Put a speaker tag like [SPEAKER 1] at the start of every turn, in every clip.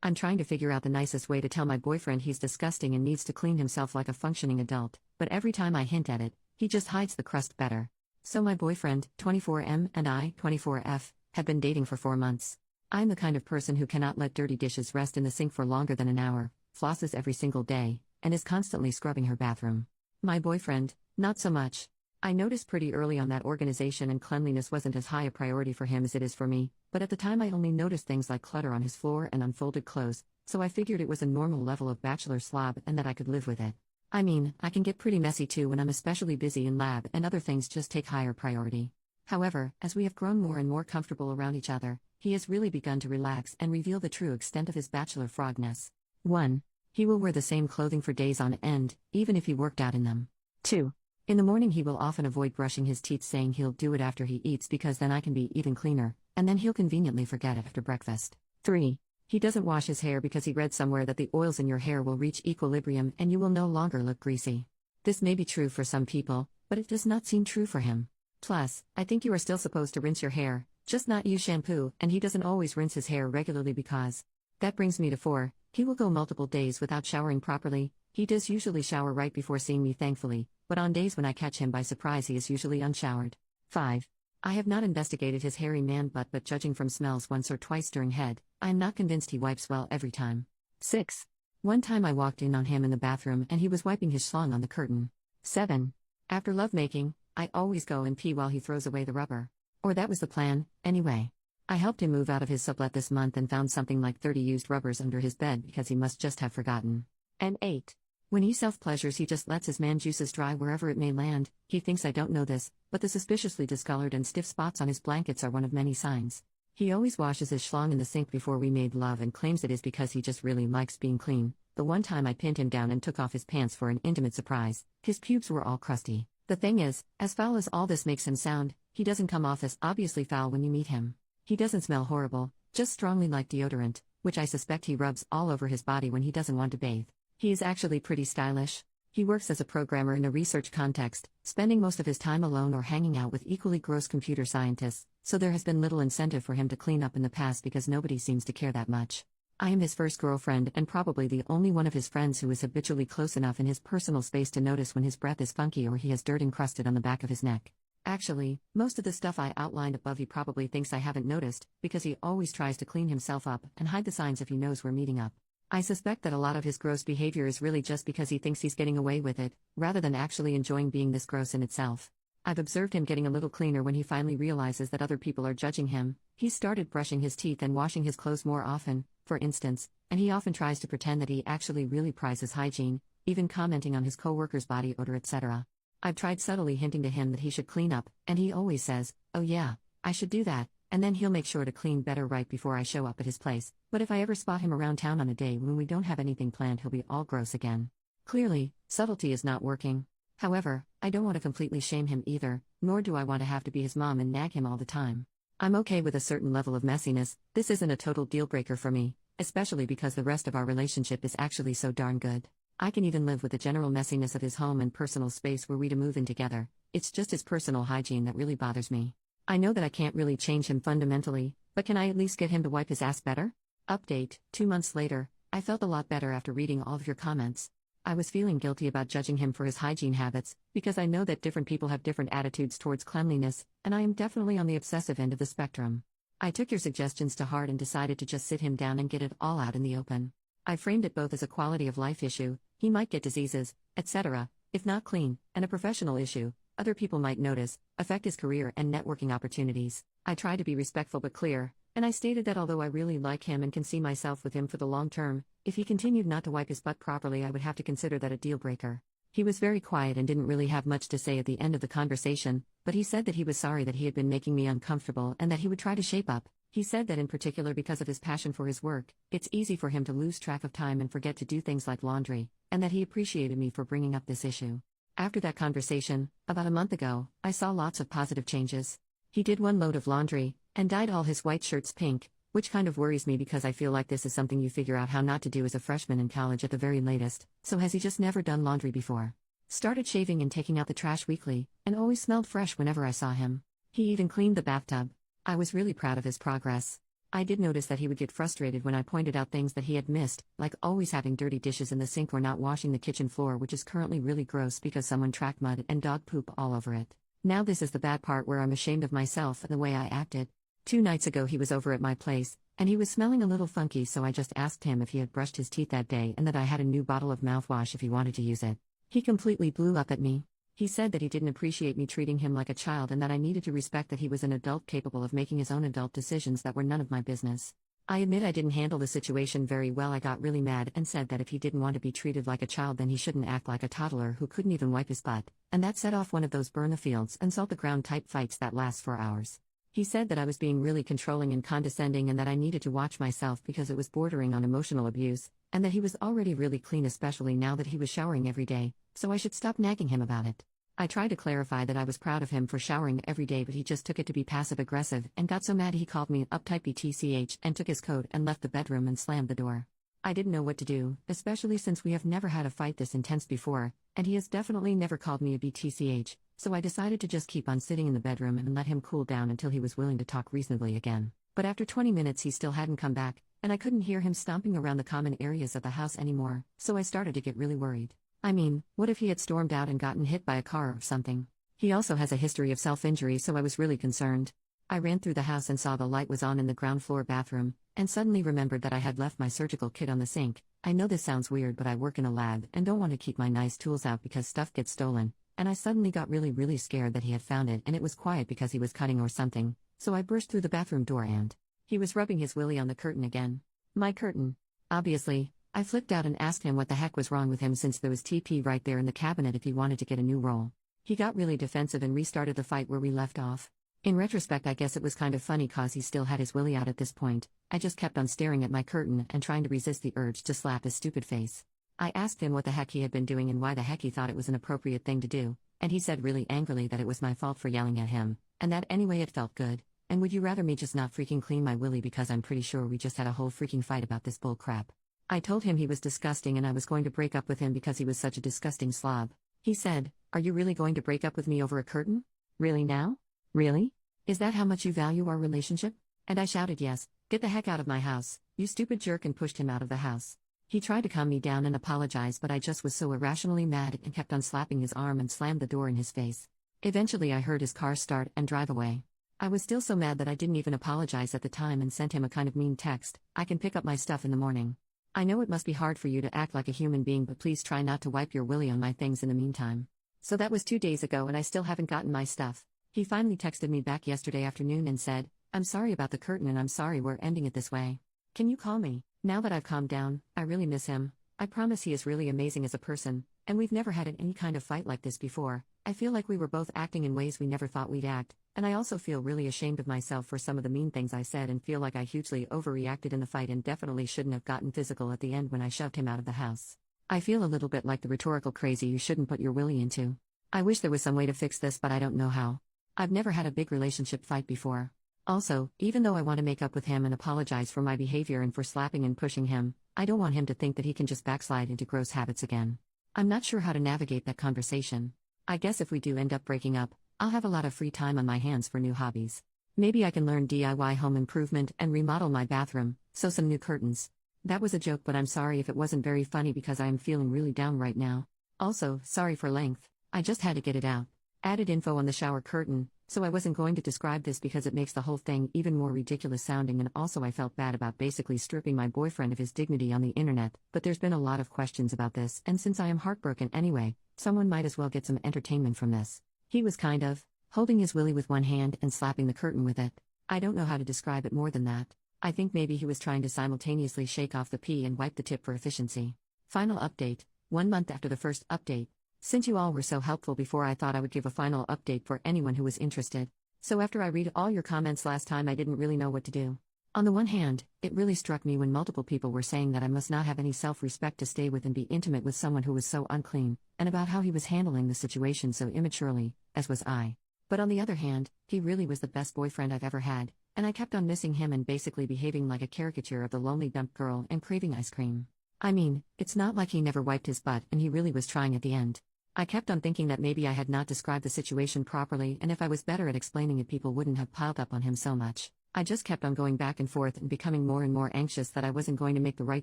[SPEAKER 1] I'm trying to figure out the nicest way to tell my boyfriend he's disgusting and needs to clean himself like a functioning adult, but every time I hint at it, he just hides the crust better. So my boyfriend, 24M, and I, 24F, have been dating for 4 months. I'm the kind of person who cannot let dirty dishes rest in the sink for longer than an hour, flosses every single day, and is constantly scrubbing her bathroom. My boyfriend, not so much. I noticed pretty early on that organization and cleanliness wasn't as high a priority for him as it is for me, but at the time I only noticed things like clutter on his floor and unfolded clothes, so I figured it was a normal level of bachelor slob and that I could live with it. I mean, I can get pretty messy too when I'm especially busy in lab and other things just take higher priority. However, as we have grown more and more comfortable around each other, he has really begun to relax and reveal the true extent of his bachelor frogness. 1. He will wear the same clothing for days on end, even if he worked out in them. 2. In the morning he will often avoid brushing his teeth, saying he'll do it after he eats because then I can be even cleaner, and then he'll conveniently forget after breakfast. 3. He doesn't wash his hair because he read somewhere that the oils in your hair will reach equilibrium and you will no longer look greasy. This may be true for some people, but it does not seem true for him. Plus, I think you are still supposed to rinse your hair, just not use shampoo, and he doesn't always rinse his hair regularly because. That brings me to 4. He will go multiple days without showering properly. He does usually shower right before seeing me, thankfully, but on days when I catch him by surprise he is usually unshowered. 5. I have not investigated his hairy man butt, but judging from smells once or twice during head, I am not convinced he wipes well every time. 6. One time I walked in on him in the bathroom and he was wiping his schlong on the curtain. 7. After lovemaking, I always go and pee while he throws away the rubber. Or that was the plan, anyway. I helped him move out of his sublet this month and found something like 30 used rubbers under his bed because he must just have forgotten. And 8. When he self-pleasures he just lets his man juices dry wherever it may land. He thinks I don't know this, but the suspiciously discolored and stiff spots on his blankets are one of many signs. He always washes his schlong in the sink before we made love and claims it is because he just really likes being clean. The one time I pinned him down and took off his pants for an intimate surprise, his pubes were all crusty. The thing is, as foul as all this makes him sound, he doesn't come off as obviously foul when you meet him. He doesn't smell horrible, just strongly like deodorant, which I suspect he rubs all over his body when he doesn't want to bathe. He is actually pretty stylish. He works as a programmer in a research context, spending most of his time alone or hanging out with equally gross computer scientists, so there has been little incentive for him to clean up in the past because nobody seems to care that much. I am his first girlfriend and probably the only one of his friends who is habitually close enough in his personal space to notice when his breath is funky or he has dirt encrusted on the back of his neck. Actually, most of the stuff I outlined above he probably thinks I haven't noticed, because he always tries to clean himself up and hide the signs if he knows we're meeting up. I suspect that a lot of his gross behavior is really just because he thinks he's getting away with it, rather than actually enjoying being this gross in itself. I've observed him getting a little cleaner when he finally realizes that other people are judging him. He's started brushing his teeth and washing his clothes more often, for instance, and he often tries to pretend that he actually really prizes hygiene, even commenting on his coworkers' body odor, etc. I've tried subtly hinting to him that he should clean up, and he always says, "Oh yeah, I should do that," and then he'll make sure to clean better right before I show up at his place. But if I ever spot him around town on a day when we don't have anything planned, he'll be all gross again. Clearly, subtlety is not working. However, I don't want to completely shame him either, nor do I want to have to be his mom and nag him all the time. I'm okay with a certain level of messiness. This isn't a total deal breaker for me, especially because the rest of our relationship is actually so darn good. I can even live with the general messiness of his home and personal space were we to move in together. It's just his personal hygiene that really bothers me. I know that I can't really change him fundamentally, but can I at least get him to wipe his ass better? Update, 2 months later, I felt a lot better after reading all of your comments. I was feeling guilty about judging him for his hygiene habits, because I know that different people have different attitudes towards cleanliness, and I am definitely on the obsessive end of the spectrum. I took your suggestions to heart and decided to just sit him down and get it all out in the open. I framed it both as a quality of life issue, he might get diseases, etc., if not clean, and a professional issue, other people might notice, affect his career and networking opportunities. I tried to be respectful but clear, and I stated that although I really like him and can see myself with him for the long term, if he continued not to wipe his butt properly I would have to consider that a deal breaker. He was very quiet and didn't really have much to say at the end of the conversation, but he said that he was sorry that he had been making me uncomfortable and that he would try to shape up. He said that in particular because of his passion for his work, it's easy for him to lose track of time and forget to do things like laundry, and that he appreciated me for bringing up this issue. After that conversation, about a month ago, I saw lots of positive changes. He did 1 load of laundry, and dyed all his white shirts pink, which kind of worries me because I feel like this is something you figure out how not to do as a freshman in college at the very latest. So has he just never done laundry before? Started shaving and taking out the trash weekly, and always smelled fresh whenever I saw him. He even cleaned the bathtub. I was really proud of his progress. I did notice that he would get frustrated when I pointed out things that he had missed, like always having dirty dishes in the sink or not washing the kitchen floor, which is currently really gross because someone tracked mud and dog poop all over it. Now this is the bad part where I'm ashamed of myself and the way I acted. 2 nights ago he was over at my place, and he was smelling a little funky, so I just asked him if he had brushed his teeth that day and that I had a new bottle of mouthwash if he wanted to use it. He completely blew up at me. He said that he didn't appreciate me treating him like a child and that I needed to respect that he was an adult capable of making his own adult decisions that were none of my business. I admit I didn't handle the situation very well. I got really mad and said that if he didn't want to be treated like a child, then he shouldn't act like a toddler who couldn't even wipe his butt, and that set off one of those burn the fields and salt the ground type fights that last for hours. He said that I was being really controlling and condescending and that I needed to watch myself because it was bordering on emotional abuse, and that he was already really clean, especially now that he was showering every day, so I should stop nagging him about it. I tried to clarify that I was proud of him for showering every day, but he just took it to be passive-aggressive and got so mad he called me an uptight BTCH and took his coat and left the bedroom and slammed the door. I didn't know what to do, especially since we have never had a fight this intense before, and he has definitely never called me a BTCH, so I decided to just keep on sitting in the bedroom and let him cool down until he was willing to talk reasonably again. But after 20 minutes he still hadn't come back, and I couldn't hear him stomping around the common areas of the house anymore, so I started to get really worried. I mean, what if he had stormed out and gotten hit by a car or something? He also has a history of self-injury, so I was really concerned. I ran through the house and saw the light was on in the ground floor bathroom, and suddenly remembered that I had left my surgical kit on the sink. I know this sounds weird, but I work in a lab and don't want to keep my nice tools out because stuff gets stolen, and I suddenly got really scared that he had found it and it was quiet because he was cutting or something, so I burst through the bathroom door and he was rubbing his willy on the curtain again. My curtain. Obviously. I flipped out and asked him what the heck was wrong with him since there was TP right there in the cabinet if he wanted to get a new roll. He got really defensive and restarted the fight where we left off. In retrospect, I guess it was kind of funny cause he still had his willy out at this point. I just kept on staring at my curtain and trying to resist the urge to slap his stupid face. I asked him what the heck he had been doing and why the heck he thought it was an appropriate thing to do, and he said really angrily that it was my fault for yelling at him, and that anyway it felt good, and would you rather me just not freaking clean my willy because I'm pretty sure we just had a whole freaking fight about this bull crap. I told him he was disgusting and I was going to break up with him because he was such a disgusting slob. He said, "Are you really going to break up with me over a curtain? Really now? Really? Is that how much you value our relationship?" And I shouted, "Yes, get the heck out of my house, you stupid jerk," and pushed him out of the house. He tried to calm me down and apologize, but I just was so irrationally mad and kept on slapping his arm and slammed the door in his face. Eventually I heard his car start and drive away. I was still so mad that I didn't even apologize at the time and sent him a kind of mean text, "I can pick up my stuff in the morning. I know it must be hard for you to act like a human being, but please try not to wipe your willy on my things in the meantime." So that was 2 days ago and I still haven't gotten my stuff. He finally texted me back yesterday afternoon and said, "I'm sorry about the curtain and I'm sorry we're ending it this way. Can you call me?" Now that I've calmed down, I really miss him. I promise he is really amazing as a person, and we've never had any kind of fight like this before. I feel like we were both acting in ways we never thought we'd act, and I also feel really ashamed of myself for some of the mean things I said and feel like I hugely overreacted in the fight and definitely shouldn't have gotten physical at the end when I shoved him out of the house. I feel a little bit like the rhetorical crazy you shouldn't put your willy into. I wish there was some way to fix this, but I don't know how. I've never had a big relationship fight before. Also, even though I want to make up with him and apologize for my behavior and for slapping and pushing him, I don't want him to think that he can just backslide into gross habits again. I'm not sure how to navigate that conversation. I guess if we do end up breaking up, I'll have a lot of free time on my hands for new hobbies. Maybe I can learn DIY home improvement and remodel my bathroom, sew some new curtains. That was a joke, but I'm sorry if it wasn't very funny because I am feeling really down right now. Also, sorry for length. I just had to get it out. Added info on the shower curtain, so I wasn't going to describe this because it makes the whole thing even more ridiculous sounding, and also I felt bad about basically stripping my boyfriend of his dignity on the internet, but there's been a lot of questions about this, and since I am heartbroken anyway, someone might as well get some entertainment from this. He was kind of holding his willy with one hand and slapping the curtain with it. I don't know how to describe it more than that. I think maybe he was trying to simultaneously shake off the pee and wipe the tip for efficiency. Final update, 1 month after the first update. Since you all were so helpful before, I thought I would give a final update for anyone who was interested. So after I read all your comments last time, I didn't really know what to do. On the one hand, it really struck me when multiple people were saying that I must not have any self-respect to stay with and be intimate with someone who was so unclean, and about how he was handling the situation so immaturely, as was I. But on the other hand, he really was the best boyfriend I've ever had, and I kept on missing him and basically behaving like a caricature of the lonely dump girl and craving ice cream. I mean, it's not like he never wiped his butt and he really was trying at the end. I kept on thinking that maybe I had not described the situation properly, and if I was better at explaining it, people wouldn't have piled up on him so much. I just kept on going back and forth and becoming more and more anxious that I wasn't going to make the right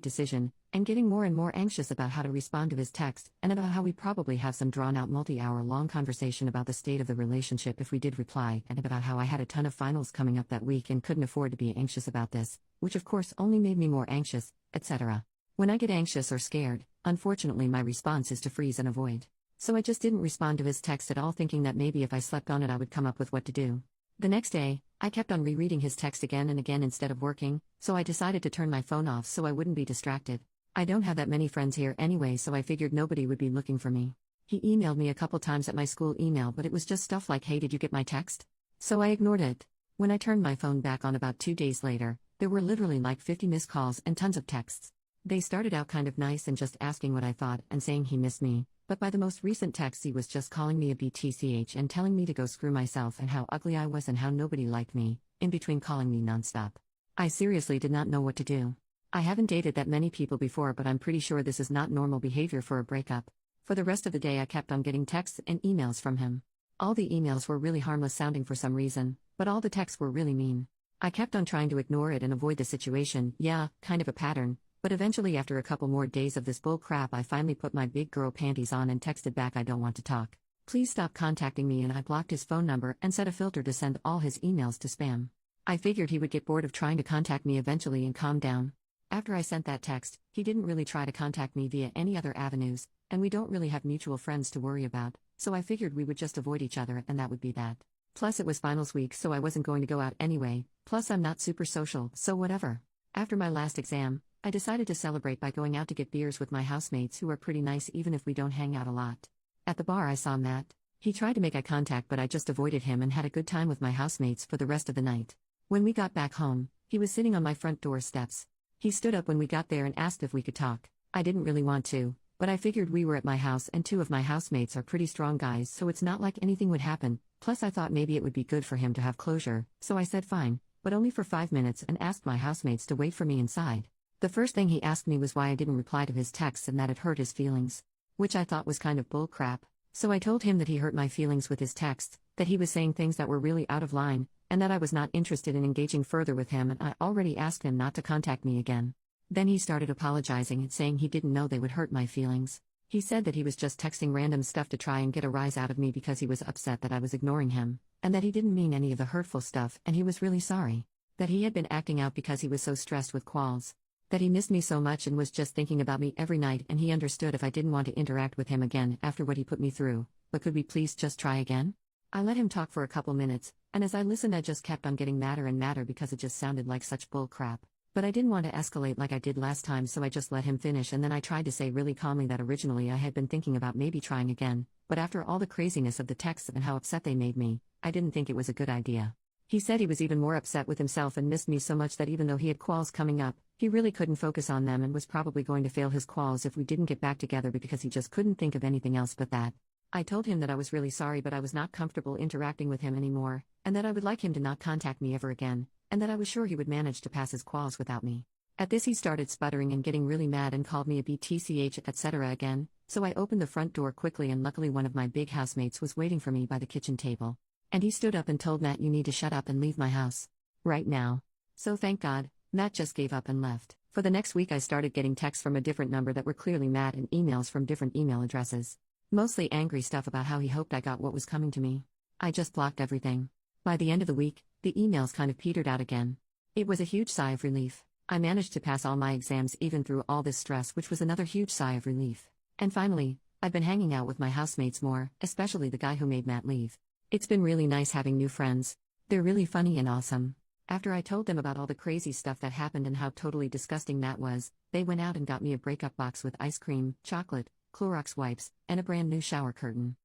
[SPEAKER 1] decision, and getting more and more anxious about how to respond to his text, and about how we'd probably have some drawn-out multi-hour long conversation about the state of the relationship if we did reply, and about how I had a ton of finals coming up that week and couldn't afford to be anxious about this, which of course only made me more anxious, etc. When I get anxious or scared, unfortunately my response is to freeze and avoid. So I just didn't respond to his text at all, thinking that maybe if I slept on it I would come up with what to do. The next day, I kept on rereading his text again and again instead of working, so I decided to turn my phone off so I wouldn't be distracted. I don't have that many friends here anyway, so I figured nobody would be looking for me. He emailed me a couple times at my school email, but it was just stuff like, "Hey, did you get my text?" So I ignored it. When I turned my phone back on about 2 days later, there were literally like 50 missed calls and tons of texts. They started out kind of nice and just asking what I thought and saying he missed me, but by the most recent text he was just calling me a BTCH and telling me to go screw myself and how ugly I was and how nobody liked me, in between calling me nonstop. I seriously did not know what to do. I haven't dated that many people before, but I'm pretty sure this is not normal behavior for a breakup. For the rest of the day I kept on getting texts and emails from him. All the emails were really harmless sounding for some reason, but all the texts were really mean. I kept on trying to ignore it and avoid the situation, yeah, kind of a pattern. But eventually, after a couple more days of this bull crap, I finally put my big girl panties on and texted back, "I don't want to talk. Please stop contacting me," and I blocked his phone number and set a filter to send all his emails to spam. I figured he would get bored of trying to contact me eventually and calm down. After I sent that text, he didn't really try to contact me via any other avenues, and we don't really have mutual friends to worry about, so I figured we would just avoid each other and that would be that. Plus it was finals week, so I wasn't going to go out anyway, plus I'm not super social, so whatever. After my last exam, I decided to celebrate by going out to get beers with my housemates, who are pretty nice even if we don't hang out a lot. At the bar I saw Matt. He tried to make eye contact, but I just avoided him and had a good time with my housemates for the rest of the night. When we got back home, he was sitting on my front door steps. He stood up when we got there and asked if we could talk. I didn't really want to, but I figured we were at my house and 2 of my housemates are pretty strong guys, so it's not like anything would happen. Plus I thought maybe it would be good for him to have closure, so I said fine, but only for 5 minutes, and asked my housemates to wait for me inside. The first thing he asked me was why I didn't reply to his texts and that it hurt his feelings. Which I thought was kind of bull crap, so I told him that he hurt my feelings with his texts, that he was saying things that were really out of line, and that I was not interested in engaging further with him, and I already asked him not to contact me again. Then he started apologizing and saying he didn't know they would hurt my feelings. He said that he was just texting random stuff to try and get a rise out of me because he was upset that I was ignoring him, and that he didn't mean any of the hurtful stuff and he was really sorry. That he had been acting out because he was so stressed with quals. That he missed me so much and was just thinking about me every night, and he understood if I didn't want to interact with him again after what he put me through, but could we please just try again? I let him talk for a couple minutes, and as I listened I just kept on getting madder and madder because it just sounded like such bull crap. But I didn't want to escalate like I did last time, so I just let him finish, and then I tried to say really calmly that originally I had been thinking about maybe trying again, but after all the craziness of the texts and how upset they made me, I didn't think it was a good idea. He said he was even more upset with himself and missed me so much that even though he had quals coming up, he really couldn't focus on them and was probably going to fail his quals if we didn't get back together because he just couldn't think of anything else but that. I told him that I was really sorry, but I was not comfortable interacting with him anymore, and that I would like him to not contact me ever again, and that I was sure he would manage to pass his quals without me. At this he started sputtering and getting really mad and called me a BTCH etc. again, so I opened the front door quickly, and luckily one of my big housemates was waiting for me by the kitchen table. And he stood up and told Matt, "You need to shut up and leave my house. Right now." So thank God, Matt just gave up and left. For the next week I started getting texts from a different number that were clearly Matt and emails from different email addresses. Mostly angry stuff about how he hoped I got what was coming to me. I just blocked everything. By the end of the week, the emails kind of petered out again. It was a huge sigh of relief. I managed to pass all my exams even through all this stress, which was another huge sigh of relief. And finally, I've been hanging out with my housemates more, especially the guy who made Matt leave. It's been really nice having new friends. They're really funny and awesome. After I told them about all the crazy stuff that happened and how totally disgusting Matt was, they went out and got me a breakup box with ice cream, chocolate, Clorox wipes, and a brand new shower curtain.